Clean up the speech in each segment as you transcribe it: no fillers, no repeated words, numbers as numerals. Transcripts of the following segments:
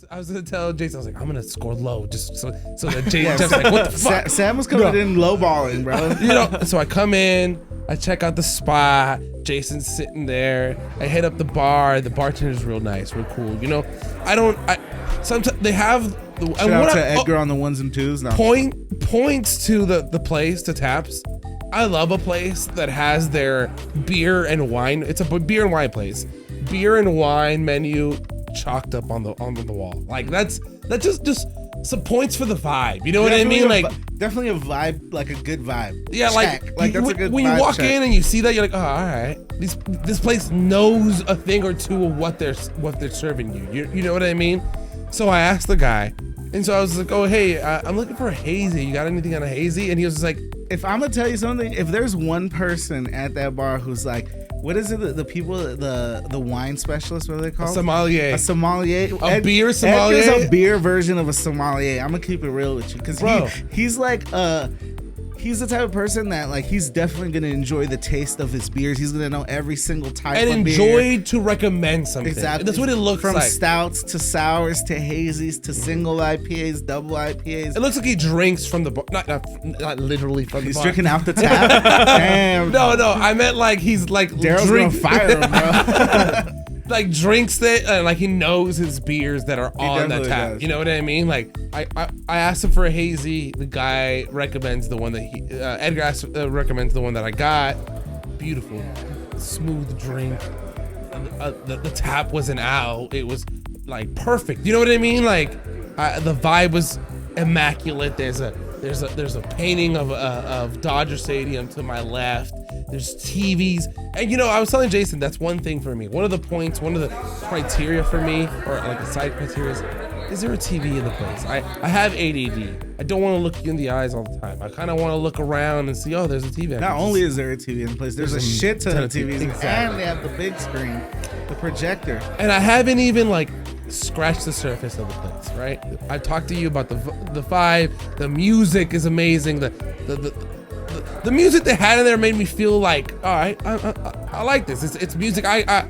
I was gonna tell Jason, I was like, I'm gonna score low, just so that Jeff's like, what the fuck? Sam was coming in low balling, bro. You know, so I come in, I check out the spot. Jason's sitting there. I hit up the bar. The bartender's real nice, real cool. You know, sometimes they have. Shout out to Edgar on the ones and twos. No. Points to the place, to Taps. I love a place that has their beer and wine. It's a beer and wine place. Beer and wine menu chalked up on the wall. Like that's just some points for the vibe. You know what I mean? Like definitely a vibe, like a good vibe. Yeah, check. like that's a good when you walk in and you see that, you're like, oh, all right. This place knows a thing or two of what they're serving you. You know what I mean? So I asked the guy, and so I was like, oh hey, I'm looking for a hazy. You got anything on a hazy? And he was just like, if I'm gonna tell you something, if there's one person at that bar who's like, what is it? The people, the wine specialist, what are they called? A sommelier. A sommelier. Beer sommelier. Edgar's a beer version of a sommelier. I'm gonna keep it real with you, because he's like he's the type of person that like he's definitely gonna enjoy the taste of his beers. He's gonna know every single type and of beer. enjoy to recommend something. Exactly. That's what it looks like. From stouts to sours to hazies to single IPAs, double IPAs. It looks like he drinks from the bar. Not literally from the bar. He's drinking out the tap. Damn. No. I meant like he's like Daryl's gonna fire him, bro. Like drinks that, like he knows his beers that are on that tap. Does. You know what I mean? Like I asked him for a hazy. The guy recommends the one that Edgar recommends the one that I got. Beautiful, smooth drink. The tap wasn't out. It was like perfect. You know what I mean? Like the vibe was immaculate. There's a painting of Dodger Stadium to my left. There's TVs, and you know, I was telling Jason, that's one thing for me. One of the criteria for me, or like a side criteria, is there a TV in the place? I have ADD. I don't want to look you in the eyes all the time. I kind of want to look around and see, oh, there's a TV. Not only is there a TV in the place, there's a shit ton of TVs, and they have the big screen, the projector. And I haven't even like scratched the surface of the place, right? I talked to you about the vibe. The music is amazing. The music they had in there made me feel like, all right, I like this. It's music I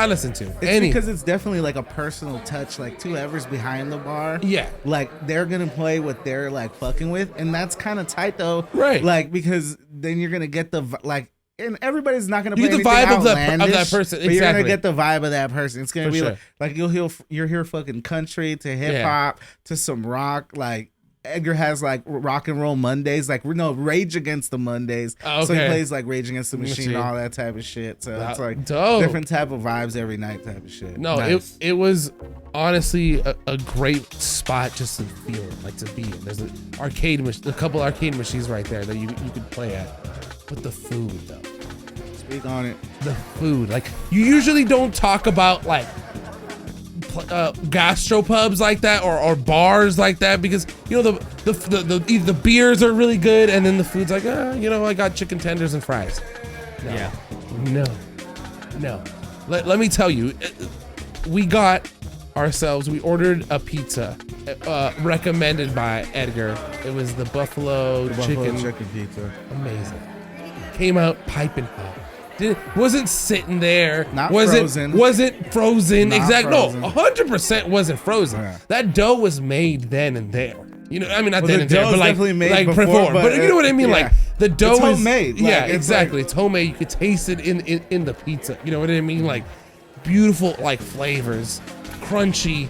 listen to. It's because it's definitely like a personal touch. Like whoever's behind the bar, yeah, like they're gonna play what they're like fucking with, and that's kind of tight though, right? Like because then you're gonna get the like. And everybody's not gonna play the vibe of that person. But you're gonna get the vibe of that person. It's gonna be like you'll hear fucking country to hip hop to some rock. Like Edgar has like rock and roll Mondays, like Rage Against the Mondays. Okay. So he plays like Rage Against the Machine, all that type of shit. So it's like dope. Different type of vibes every night type of shit. No, nice. it was honestly a great spot just to feel like to be in. There's a couple arcade machines right there that you could play at. But the food though. Speak on it. The food, like you usually don't talk about like gastropubs like that or bars like that, because you know the beers are really good and then the food's like I got chicken tenders and fries. No. Yeah. No. Let me tell you, we ordered a pizza recommended by Edgar. It was the buffalo chicken pizza. Amazing. Came out piping hot. Wasn't sitting there. Frozen. Wasn't frozen. Exactly. Frozen. No, 100% wasn't frozen. Yeah. That dough was made then and there. You know, I mean, not then and there, but like definitely made like before. But you know what I mean? Yeah. Like the dough it's homemade. Yeah, exactly. It's homemade. You could taste it in the pizza. You know what I mean? Like beautiful like flavors, crunchy,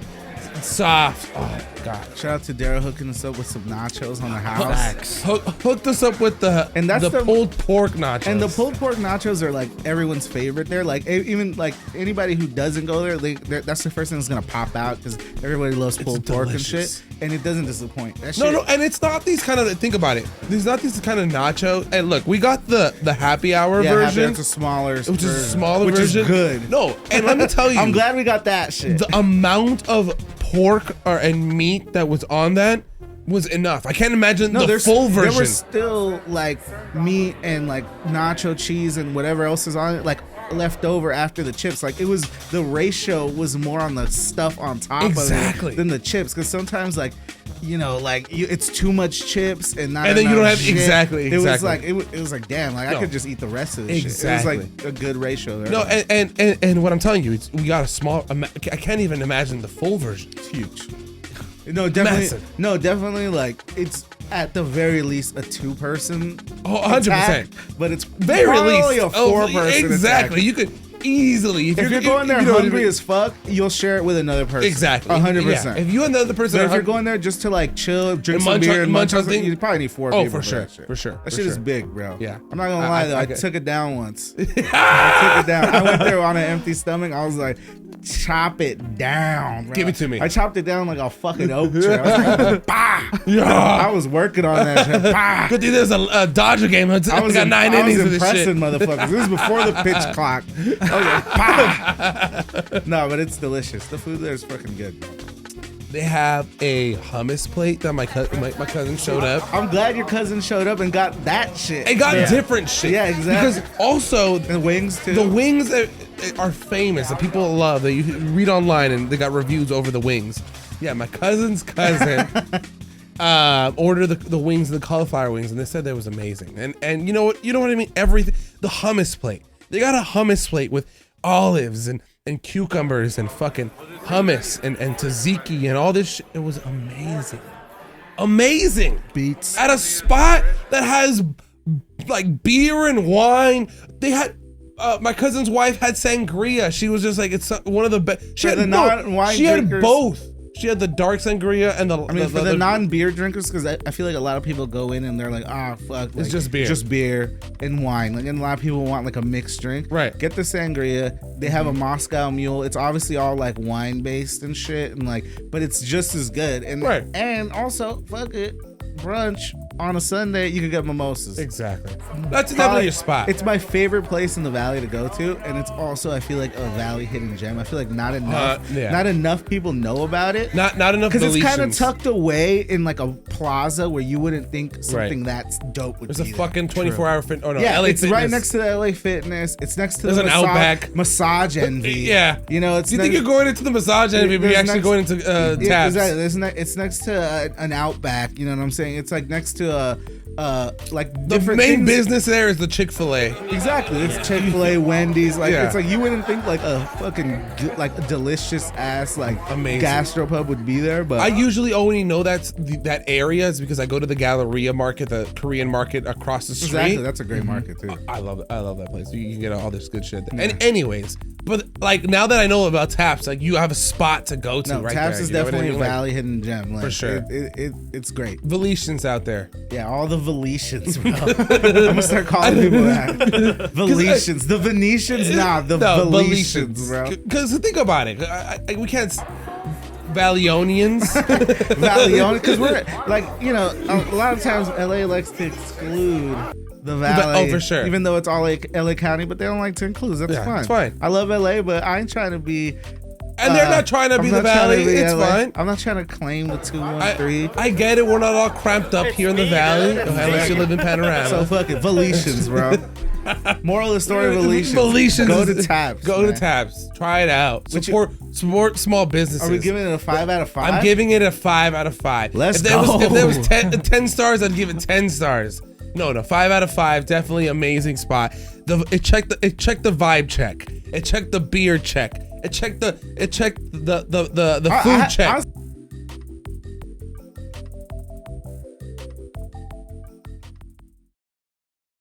soft. Oh God! Shout out to Daryl hooking us up with some nachos on the house. Hooked us up with the pulled pork nachos. And the pulled pork nachos are like everyone's favorite. They're like even like anybody who doesn't go there, that's the first thing that's gonna pop out because everybody loves pulled pork and shit, and it doesn't disappoint. No, and it's not these kind of. Think about it. There's not these kind of nacho. And look, we got the happy hour version. It's a smaller, which is a smaller which version. Is good. No, and let me tell you, I'm glad we got that shit. The amount of pork and meat that was on that was enough. I can't imagine the full version. There was still like meat and like nacho cheese and whatever else is on it, like left over after the chips. Like it was, the ratio was more on the stuff on top of it than the chips. Because sometimes like you know, like it's too much chips and not. And then you don't have shit. exactly. It was like it was like damn, like I could just eat the rest of this exactly. shit. It was like a good ratio there. No, and what I'm telling you, we got a small. I can't even imagine the full version. It's huge. No, definitely. Massive. No, definitely. Like it's at the very least a 2-person. Oh, 100%. But it's Very probably least a 4-person. Exactly. Attack. You could easily If you're going there hungry as fuck, you'll share it with another person. Exactly. 100%. Yeah. If you and the other person, But if you're going there just to like chill, drink And some munch beer, on- and munch munch on on things- you probably need 4 Oh, people for sure. that shit. For sure. That for shit is sure. big, bro. Yeah. I'm not gonna lie though. I get- took it down once. I took it down. I went there on an empty stomach. I was like, chop it down, bro. Give it to me. I chopped it down like a fucking oak tree. I was like, bah! Yeah. I was working on that shit. Bah! Good thing there's a Dodger game. I got 9 innings of this shit. Motherfuckers. This is before the pitch clock. I was like, bah! No, but it's delicious. The food there is fucking good. They have a hummus plate that my cousin showed up. I'm glad your cousin showed up and got that shit. It got different shit. Yeah, exactly. Because also The wings too. the wings are famous that people love. That you read online and they got reviews over the wings. Yeah, my cousin's cousin ordered the wings, the cauliflower wings, and they said that was amazing. And you know what I mean? Everything. The hummus plate. They got a hummus plate with olives and cucumbers and fucking hummus and tzatziki and all this shit. It was amazing. Amazing. Beats. At a spot that has like beer and wine. They had my cousin's wife had sangria. She was just like, it's one of the best. She had the non-wine She had drinkers. both. She had the dark sangria and the. I mean, for the non-beer drinkers, because I feel like a lot of people go in and they're like, fuck. Like, just beer. Just beer and wine. Like, and a lot of people want like a mixed drink. Right. Get the sangria. They have a Moscow Mule. It's obviously all like wine-based and shit. And like, but it's just as good. And, Right. And also, fuck it. Brunch on a Sunday, you can get mimosas. Exactly. That's Probably- definitely a spot. It's my favorite place in the valley to go to, and it's also I feel like a valley hidden gem. I feel like not enough people know about it. not enough Because it's kind of deletions. tucked away in like a plaza where you wouldn't think something that's dope would There's be a there. fucking 24-hour fit. Oh no, Yeah, LA it's Fitness. right next to the LA Fitness. It's next to There's the an Outback. Massage Envy. Yeah. You know, it's Do you think you're going into the massage and you're There's actually next- going into Yeah, Tabs? exactly. It's next to an Outback. You know what I'm saying? It's like next to like The different main things. business there is the Chick-fil-A. Exactly. It's Chick-fil-A, Wendy's. Like Yeah. it's like you wouldn't think like a fucking like a delicious ass like Amazing. gastropub would be there, but I usually only know that area is because I go to the Galleria market, the Korean market across the street. exactly that's a great market too. I love that place. You can get all this good shit there. And anyways, but like now that I know about Taps, like you have a spot to go to No, right Taps there. is you know what I definitely mean? a Like, valley hidden gem. Like, For sure. It's great. Venetians out there. Yeah, all the Venetians, bro. I'm gonna start calling people that. Venetians. The Venetians, nah, the Venetians, bro. Because think about it. We can't. Valleyonians. Valley, because we're like, you know, a lot of times LA likes to exclude the valley. Oh, for sure. Even though it's all like LA County, but they don't like to include. That's Yeah, fine. it's fine. I love LA, but I ain't trying to be. And they're not trying to I'm be not the trying to valley. be It's LA. fine. I'm not trying to claim the 213. I get it. We're not all cramped up here in the valley, unless you live in Panorama. So fuck it, Venetians, bro. Moral of the story: Venetians. Venetians. Go to Tabs. Go man. to Tabs. Try it out. But Support small businesses. Are we giving it a 5 out of 5? I'm giving it a 5 out of 5. Let's if there go. Was, if there was 10 stars, I'd give it 10 stars. No, 5 out of 5. Definitely amazing spot. It checked the vibe check. It checked the beer check. It checked the food check.